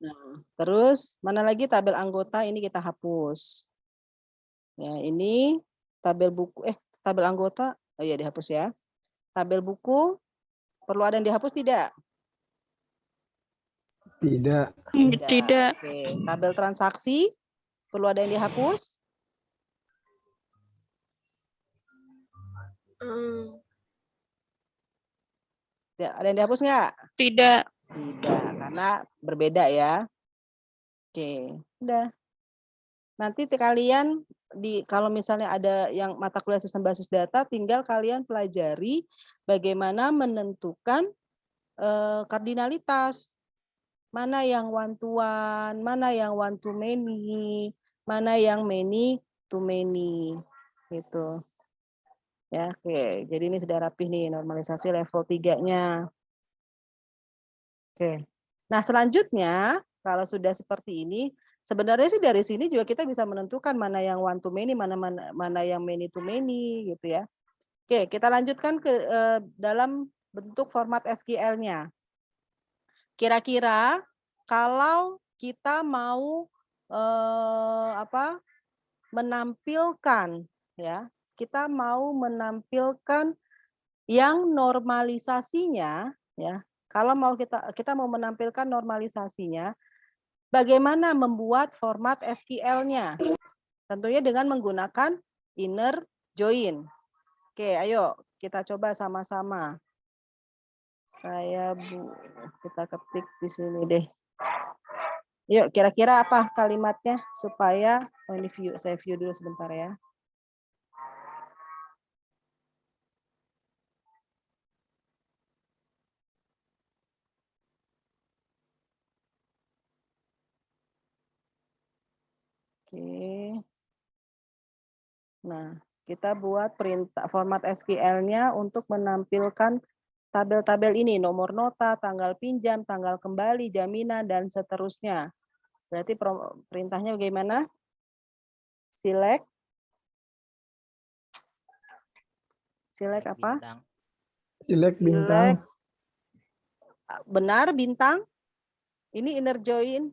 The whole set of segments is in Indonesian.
Nah, terus mana lagi tabel anggota ini kita hapus. Ya, ini tabel buku tabel anggota oh iya dihapus ya. Tabel buku perlu ada yang dihapus tidak? Tidak. Tidak. Oke, tabel transaksi perlu ada yang dihapus? Ya, ada yang dihapus nggak? Tidak. Tidak, karena berbeda ya. Oke, udah. Nanti kalian kalau misalnya ada yang mata kuliah sistem basis data, tinggal kalian pelajari bagaimana menentukan kardinalitas. Mana yang one to one, mana yang one to many, mana yang many to many. Gitu. Ya, oke. Jadi ini sudah rapih nih normalisasi level 3-nya. Oke. Nah, selanjutnya kalau sudah seperti ini, sebenarnya sih dari sini juga kita bisa menentukan mana yang one to many, mana yang many to many gitu ya. Oke, kita lanjutkan ke dalam bentuk format SQL-nya. Kira-kira kalau kita mau menampilkan ya, kita mau menampilkan yang normalisasinya ya. Kalau mau kita mau menampilkan normalisasinya, bagaimana membuat format SQL-nya? Tentunya dengan menggunakan inner join. Oke, ayo kita coba sama-sama. Kita ketik di sini deh. Yuk, kira-kira apa kalimatnya supaya ini saya view dulu sebentar ya. Oke. Nah, kita buat perintah format SQL-nya untuk menampilkan tabel-tabel ini, nomor nota, tanggal pinjam, tanggal kembali, jaminan, dan seterusnya. Berarti perintahnya bagaimana? Select apa? Bintang. Select bintang. Benar bintang. Ini inner join.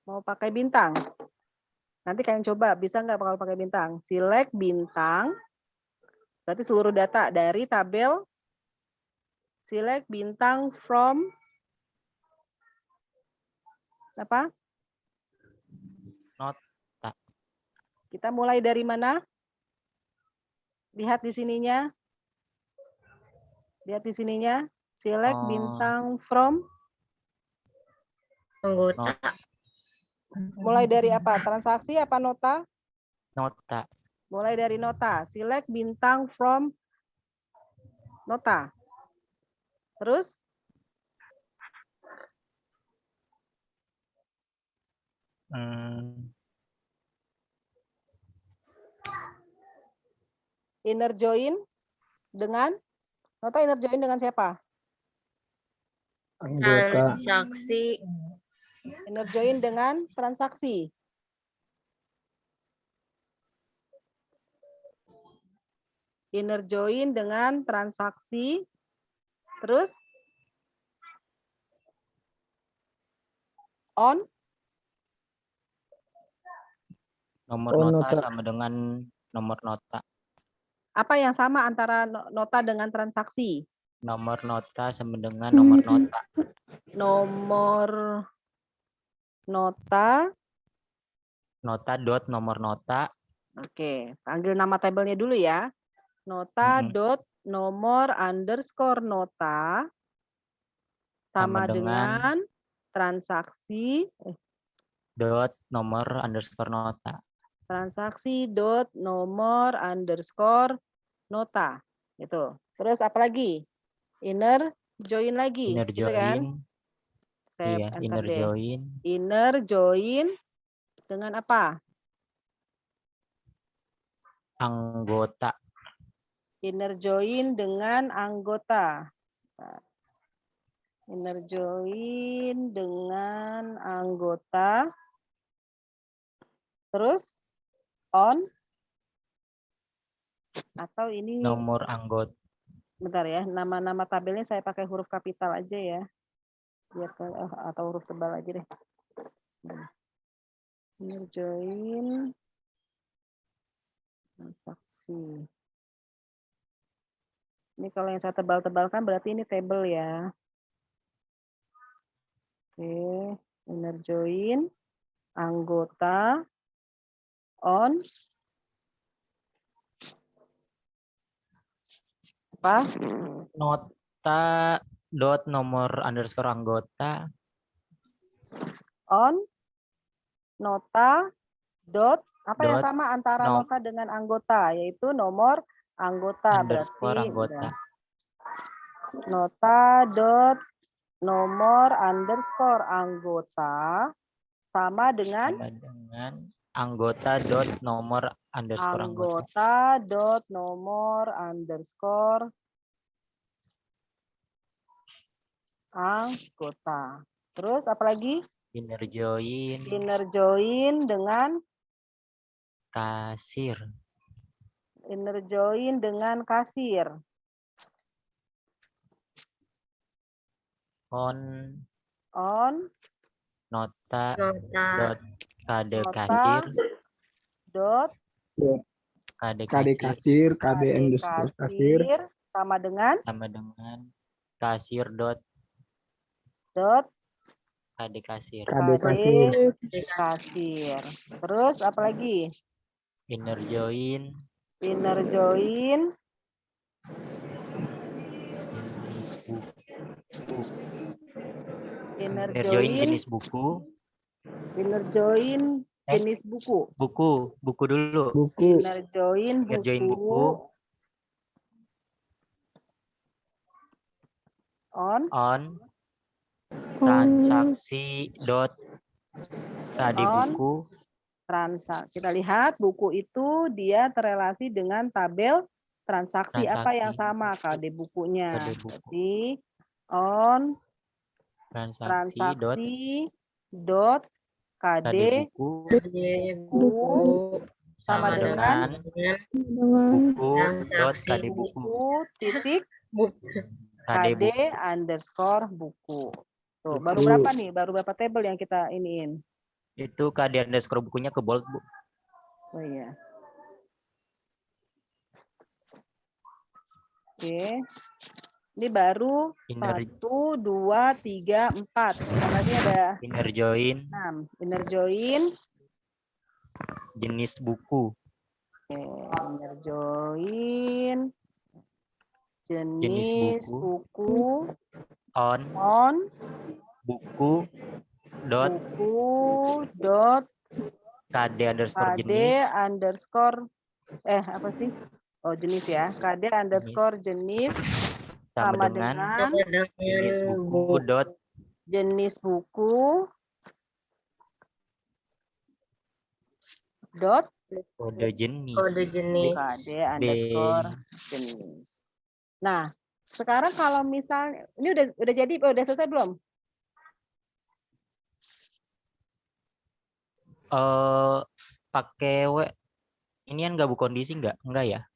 Mau pakai bintang? Nanti kalian coba, bisa nggak kalau pakai bintang? Select bintang. Berarti seluruh data dari tabel. Select bintang from apa? Nota. Kita mulai dari mana? Lihat di sininya. Lihat di sininya. Select bintang from Anggota. mulai dari apa? Transaksi apa nota? Nota. Mulai dari nota. Select bintang from nota. Terus? Inner join dengan nota inner join dengan siapa? Anggota. Transaksi. Inner join dengan transaksi. Inner join dengan transaksi. Terus? On? Nomor nota sama dengan nomor nota. Apa yang sama antara nota dengan transaksi? Nomor nota sama dengan nomor nota. Nomor nota. Nota dot nomor nota. Oke, panggil nama tabelnya dulu ya. Nota dot nomor underscore nota sama dengan transaksi dot nomor underscore nota. Transaksi dot nomor underscore nota. Gitu. Terus apa lagi? Inner join lagi. Inner gitu join. Kan? Iya, inner deh. join. Inner join dengan apa? Anggota. Inner join dengan anggota. Inner join dengan anggota. Terus on Atau ini nomor anggota. bentar ya, nama-nama tabelnya saya pakai huruf kapital aja ya. Biar atau huruf tebal aja deh. Join transaksi. Ini kalau yang saya tebal-tebalkan berarti ini table ya. Oke, inner join anggota on apa? Nota dot nomor underscore anggota. On nota dot apa yang Dot sama antara nota dengan anggota, yaitu nomor anggota. underscore Berarti anggota. nota dot nomor underscore anggota sama dengan anggota dot nomor underscore anggota. anggota dot nomor underscore anggota. Terus apa lagi? Inner join. Inner join dengan kasir. Inner join dengan kasir. On nota dot kade kasir. Dot kade kasir. KD underscore kasir sama dengan kasir dot kade kasir. Kasir. Terus apa lagi? Inner join jenis buku. Inner Inner join join jenis buku. Inner join jenis buku. Buku dulu. Inner join Inner join buku. On transaksi dot tadi buku. Kita lihat buku itu dia terrelasi dengan tabel transaksi. Apa yang sama KD bukunya? Jadi on transaksi dot KD buku sama dengan buku dot KD buku titik KD underscore buku. Tuh, baru berapa nih? Baru berapa table yang kita iniin? Itu KD underscore bukunya ke bold, Bu. Oh iya. Oke. Ini baru 1, 2, 3, 4. Berarti ada inner join 6. Inner join jenis buku. Oke, inner join jenis buku. On buku dot KD underscore jenis apa sih? Oh, jenis ya. KD underscore jenis sama dengan jenis buku dot jenis buku dot kode jenis KD underscore jenis. Nah, sekarang kalau misalnya ini udah jadi, udah selesai belum? Pakai ini kan gabung kondisi enggak ya?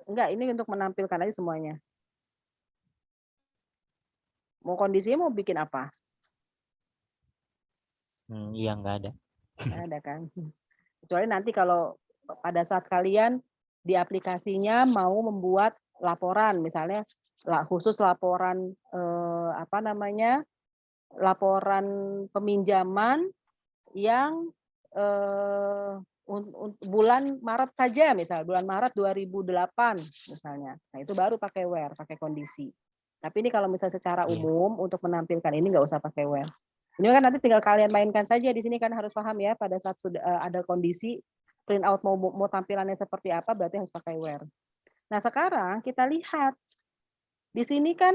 Enggak, ini untuk menampilkan aja semuanya. Mau kondisinya mau bikin apa? Iya, enggak ada. Nggak ada kan? Kecuali nanti kalau pada saat kalian di aplikasinya mau membuat laporan, misalnya khusus laporan laporan peminjaman yang bulan Maret saja, misal bulan Maret 2008 misalnya. Nah, itu baru pakai where, pakai kondisi. Tapi ini kalau misalnya secara umum untuk menampilkan ini nggak usah pakai where. Ini kan nanti tinggal kalian mainkan saja di sini, kan harus paham ya, pada saat sudah ada kondisi print out mau tampilannya seperti apa berarti harus pakai where. Nah, sekarang kita lihat di sini kan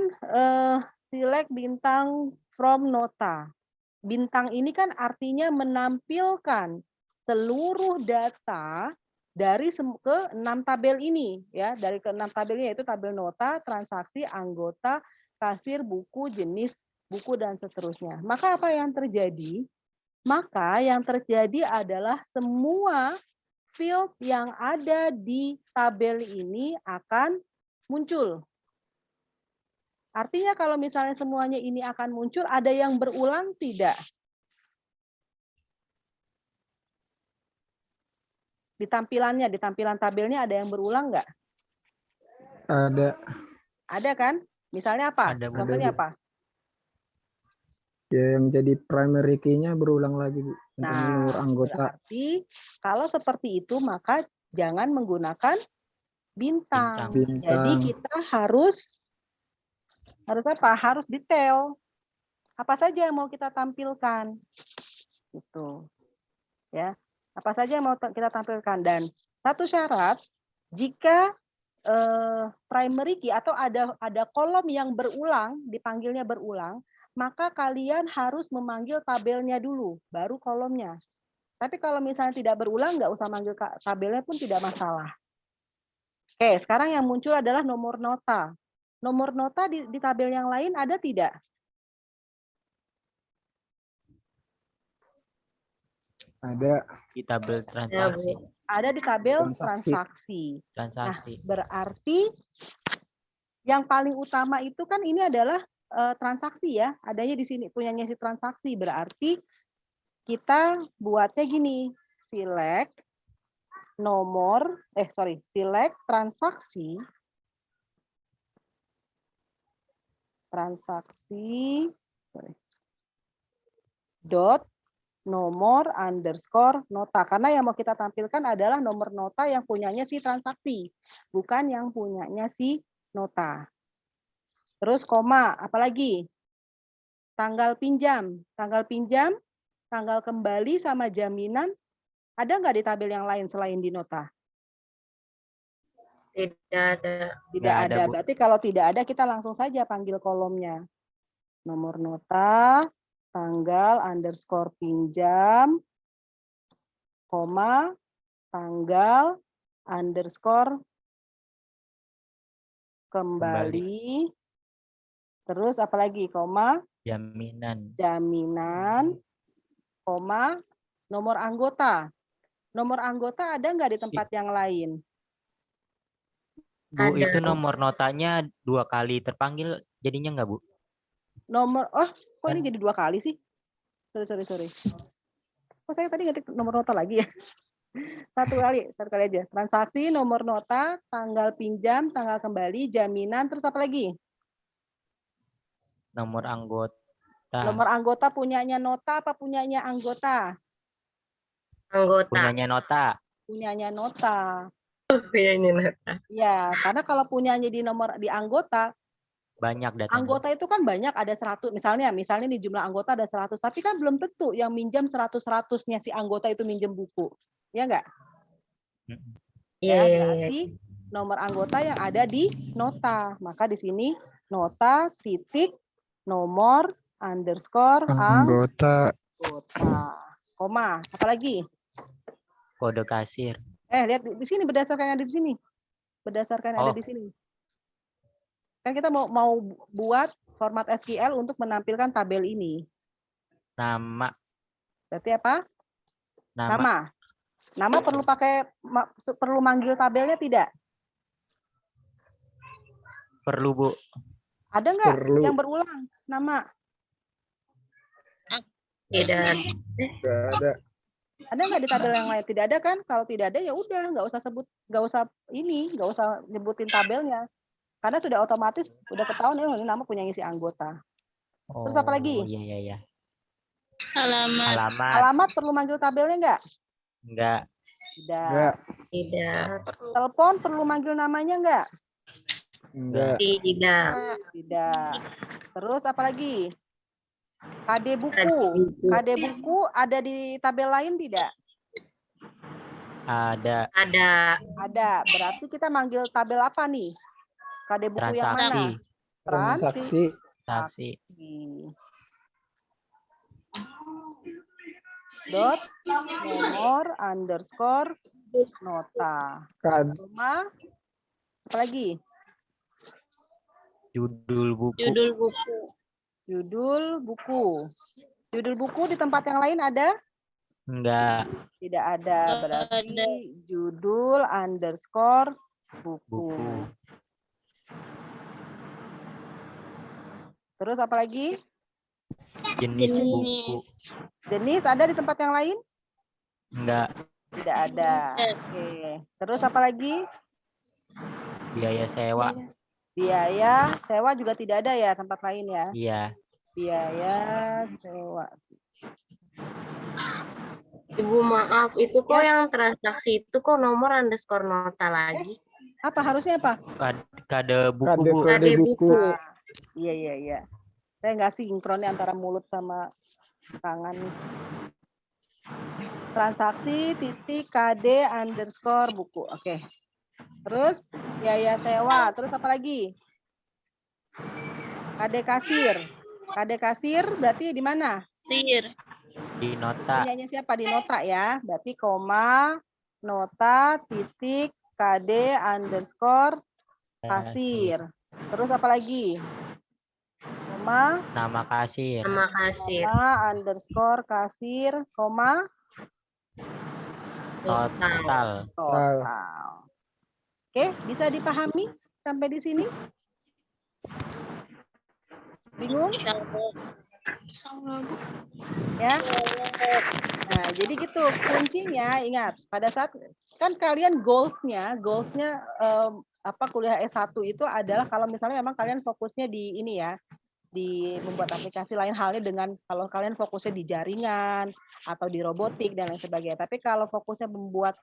select bintang from nota. Bintang ini kan artinya menampilkan seluruh data dari ke 6 tabel ini ya, dari ke 6 tabelnya, yaitu tabel nota, transaksi, anggota, kasir, buku, jenis buku dan seterusnya. Maka apa yang terjadi? Maka yang terjadi adalah semua field yang ada di tabel ini akan muncul. Artinya kalau misalnya semuanya ini akan muncul, ada yang berulang tidak? Di tampilannya, di tampilan tabelnya ada yang berulang nggak? Ada. Ada kan? Misalnya apa? Ada, Bu. Contohnya Ada, Bu. apa? Ya, yang jadi primary key-nya berulang lagi, Bu. Contohnya nomor Nah, anggota. berarti kalau seperti itu maka jangan menggunakan bintang. Bintang. Jadi kita harus apa? Harus detail. Apa saja yang mau kita tampilkan? Gitu. Ya. Apa saja yang mau kita tampilkan, dan satu syarat, jika primary key atau ada kolom yang berulang, dipanggilnya berulang, maka kalian harus memanggil tabelnya dulu, baru kolomnya. Tapi kalau misalnya tidak berulang, nggak usah manggil tabelnya pun tidak masalah. Oke, sekarang yang muncul adalah nomor nota. Nomor nota di tabel yang lain ada tidak? Ada. Di tabel transaksi. Ada di tabel Transaksi. transaksi. Nah, berarti yang paling utama itu kan ini adalah transaksi ya. Adanya di sini, punyanya si transaksi. Berarti kita buatnya gini, select select transaksi dot nomor underscore nota, karena yang mau kita tampilkan adalah nomor nota yang punyanya si transaksi, bukan yang punyanya si nota. Terus koma, apalagi? Tanggal pinjam, tanggal kembali sama jaminan, ada nggak di tabel yang lain selain di nota? Tidak ada. Tidak ada. Bu. Berarti kalau tidak ada, kita langsung saja panggil kolomnya. Nomor nota, tanggal underscore pinjam, koma, tanggal underscore kembali. Terus apalagi? Koma, jaminan, koma, nomor anggota. Nomor anggota ada nggak di tempat yang lain? Bu, Ada. itu nomor notanya 2 kali terpanggil, jadinya nggak, Bu? Nomor, kok ini jadi 2 kali sih? Sorry. Kok saya tadi ngetik nomor nota lagi ya? Satu kali aja. Transaksi, nomor nota, tanggal pinjam, tanggal kembali, jaminan, terus apa lagi? Nomor anggota. Nomor anggota punyanya nota apa punyanya anggota? Anggota. Punyanya nota. Punyanya nota. Ya, karena kalau punyanya di anggota, banyak datanya. Anggota itu kan banyak, ada 100. Misalnya di jumlah anggota ada 100, tapi kan belum tentu yang minjam 100-100-nya si anggota itu minjem buku. Ya enggak? Ya, berarti nomor anggota yang ada di nota. Maka di sini nota titik nomor underscore anggota. Koma, apalagi? Kode kasir. Lihat di sini berdasarkan yang ada di sini. Berdasarkan yang ada di sini. Kan kita mau buat format SQL untuk menampilkan tabel ini. Nama. Berarti apa? Nama perlu manggil tabelnya tidak? Perlu, Bu. Ada nggak yang berulang nama? Tidak ada. Ada nggak di tabel yang lain? Tidak ada kan? Kalau tidak ada ya udah, nggak usah nyebutin tabelnya. Karena sudah otomatis udah ketahuan ini nama punya isi anggota. Terus apa lagi? Iya. Alamat perlu manggil tabelnya nggak? Enggak. Tidak. Telepon perlu manggil namanya nggak? Enggak. Tidak. Terus apa lagi? KD buku. KD buku ada di tabel lain tidak? Ada. Berarti kita manggil tabel apa nih? KD buku yang mana? Transaksi. Dot nomor underscore nota. Koma. Apa lagi? Judul buku. Judul buku di tempat yang lain ada? Enggak. Tidak ada. Nggak Berarti ada. judul underscore buku. Buku. Terus apa lagi? Jenis buku. Jenis. Jenis ada di tempat yang lain? Enggak. Tidak ada. Oke. Terus apa lagi? Biaya sewa. Biaya sewa juga tidak ada ya tempat lain ya? Iya. Biaya sewa. Ibu maaf, itu kok yang transaksi itu kok nomor underscore nota lagi? Apa harusnya apa? Kade buku, Kade Bu. kode Kade buku. buku. Iya. Saya nggak sinkronnya antara mulut sama tangan. Transaksi titik KD underscore buku. Oke. Terus biaya sewa. Terus apa lagi? KD kasir. KD kasir berarti di mana? Sir. Di nota. Punyanya siapa? Di nota ya. Berarti koma nota titik KD underscore kasir. Terus apa lagi? Koma Nama kasir. Nama kasir. nama underscore kasir koma Total. total. Oke, bisa dipahami sampai di sini? Bingung? Ya. Nah, jadi gitu kuncinya. Ingat, pada saat kan kalian goalsnya kuliah S1 itu adalah kalau misalnya memang kalian fokusnya di ini ya, di membuat aplikasi, lain halnya dengan kalau kalian fokusnya di jaringan atau di robotik dan lain sebagainya. Tapi kalau fokusnya membuat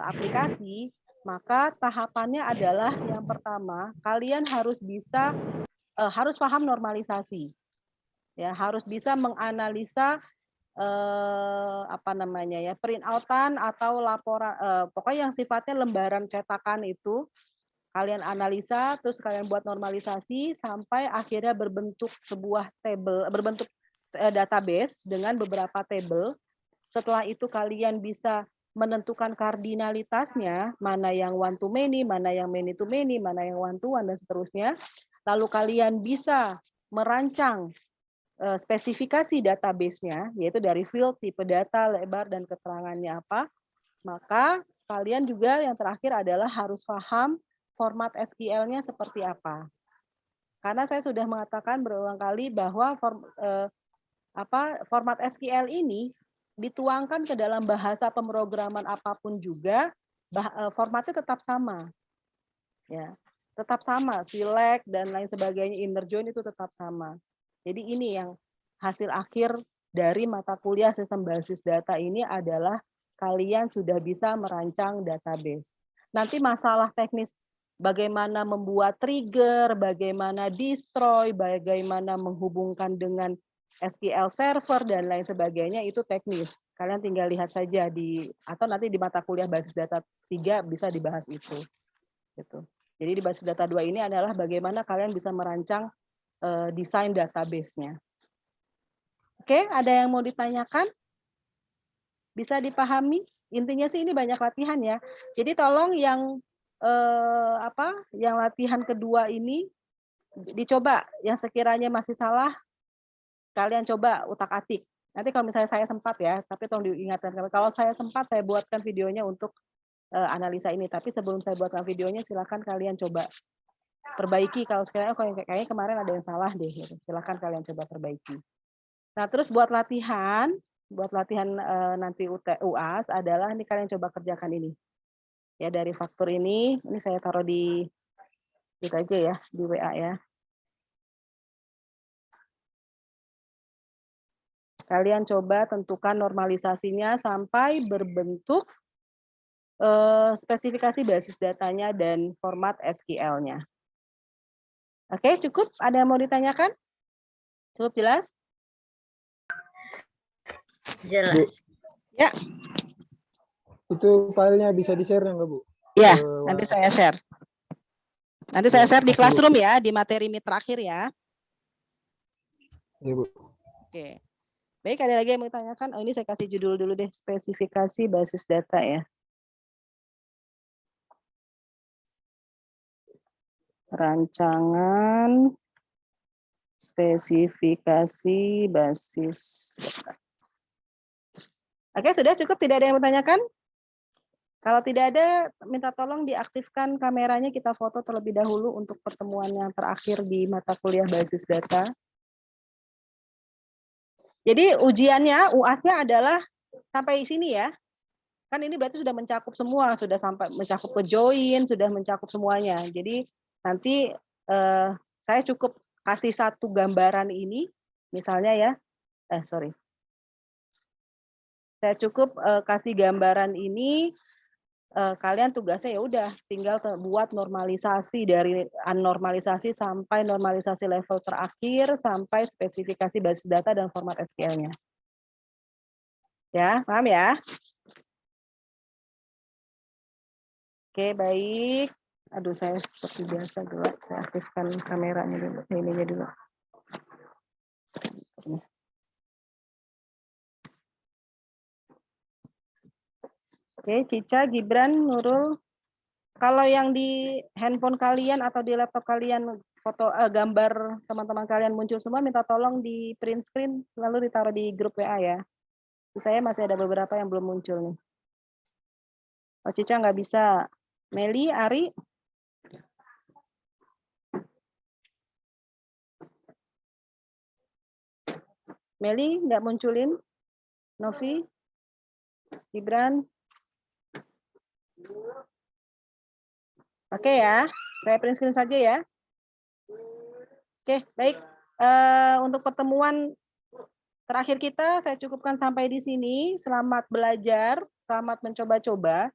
aplikasi, maka tahapannya adalah yang pertama kalian harus bisa harus paham normalisasi. Ya, harus bisa menganalisa print outan atau laporan pokoknya yang sifatnya lembaran cetakan itu kalian analisa, terus kalian buat normalisasi sampai akhirnya berbentuk sebuah database dengan beberapa table. Setelah itu kalian bisa menentukan kardinalitasnya, mana yang one to many, mana yang many to many, mana yang one to one, dan seterusnya. Lalu kalian bisa merancang spesifikasi database-nya, yaitu dari field, tipe data, lebar, dan keterangannya apa. Maka kalian juga yang terakhir adalah harus paham format SQL-nya seperti apa. Karena saya sudah mengatakan berulang kali bahwa format SQL ini dituangkan ke dalam bahasa pemrograman apapun juga, formatnya tetap sama. Ya, tetap sama, select dan lain sebagainya, inner join itu tetap sama. Jadi ini yang hasil akhir dari mata kuliah sistem basis data ini adalah kalian sudah bisa merancang database. Nanti masalah teknis bagaimana membuat trigger, bagaimana destroy, bagaimana menghubungkan dengan SQL server dan lain sebagainya itu teknis. Kalian tinggal lihat saja atau nanti di mata kuliah basis data 3 bisa dibahas itu. Gitu. Jadi di basis data 2 ini adalah bagaimana kalian bisa merancang desain database-nya. Oke, ada yang mau ditanyakan? Bisa dipahami? Intinya sih ini banyak latihan ya. Jadi tolong yang yang latihan kedua ini dicoba, yang sekiranya masih salah kalian coba utak-atik. Nanti kalau misalnya saya sempat ya, tapi tolong diingatkan kalau saya sempat saya buatkan videonya untuk analisa ini. Tapi sebelum saya buatkan videonya silakan kalian coba perbaiki kalau sekiranya kayaknya kemarin ada yang salah deh, gitu. Silakan kalian coba perbaiki. Nah, terus buat latihan nanti UAS adalah ini kalian coba kerjakan ini. Ya, dari faktur ini saya taruh di itu aja ya, di WA ya. Kalian coba tentukan normalisasinya sampai berbentuk spesifikasi basis datanya dan format SQL-nya. Oke, cukup? Ada yang mau ditanyakan? Cukup jelas? Jelas. Bu, Ya. itu filenya bisa di-share nggak, Bu? Ya, nanti saya share. Nanti saya share di makasih, Bu. Classroom ya, di materi meet terakhir ya. Iya, Bu. Oke. Baik, ada lagi yang mau ditanyakan? Oh, ini saya kasih judul dulu deh, spesifikasi basis data ya. Rancangan spesifikasi basis data. Oke, sudah cukup, tidak ada yang bertanyakan? Kalau tidak ada, minta tolong diaktifkan kameranya, kita foto terlebih dahulu untuk pertemuan yang terakhir di mata kuliah basis data. Jadi ujiannya, UAS-nya adalah sampai sini ya. Kan ini berarti sudah mencakup semua, sudah sampai mencakup ke join, sudah mencakup semuanya. Jadi nanti saya cukup kasih satu gambaran ini, misalnya ya, saya cukup kasih gambaran ini, kalian tugasnya ya udah tinggal buat normalisasi dari unnormalisasi sampai normalisasi level terakhir sampai spesifikasi basis data dan format SQL-nya. Ya, paham ya? Oke, baik. Aduh, saya seperti biasa gelap. Saya aktifkan kameranya dulu, ininya dulu. Oke, Cica, Gibran, Nurul. Kalau yang di handphone kalian atau di laptop kalian foto gambar teman-teman kalian muncul semua, minta tolong di print screen lalu ditaruh di grup WA ya. Saya masih ada beberapa yang belum muncul nih. Oh, Cica nggak bisa. Meli, Ari. Meli nggak munculin. Novi, Gibran. Oke ya, saya print screen saja ya. Oke, baik. Untuk pertemuan terakhir kita, saya cukupkan sampai di sini. Selamat belajar, selamat mencoba-coba.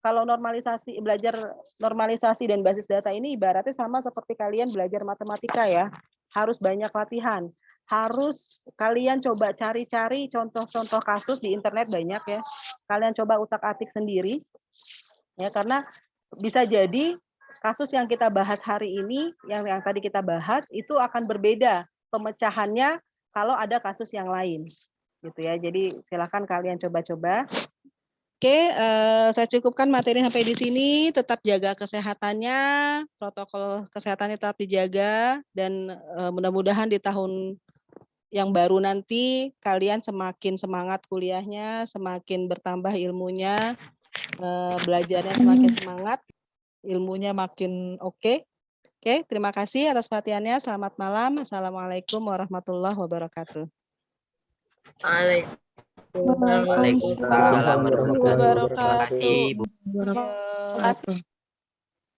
Kalau normalisasi, belajar normalisasi dan basis data ini ibaratnya sama seperti kalian belajar matematika ya. Harus banyak latihan. Harus kalian coba cari-cari contoh-contoh kasus di internet banyak ya. Kalian coba utak-atik sendiri. Ya, karena bisa jadi kasus yang kita bahas hari ini, yang tadi kita bahas, itu akan berbeda pemecahannya kalau ada kasus yang lain. Gitu ya. Jadi silakan kalian coba-coba. Oke, saya cukupkan materi sampai di sini. Tetap jaga kesehatannya, protokol kesehatannya tetap dijaga, dan mudah-mudahan di tahun yang baru nanti kalian semakin semangat kuliahnya, semakin bertambah ilmunya, belajarnya semakin semangat, ilmunya makin oke. Oke, terima kasih atas perhatiannya. Selamat malam. Assalamualaikum warahmatullahi wabarakatuh. Waalaikumsalam warahmatullahi wabarakatuh. Terima kasih, Bu. Terima kasih.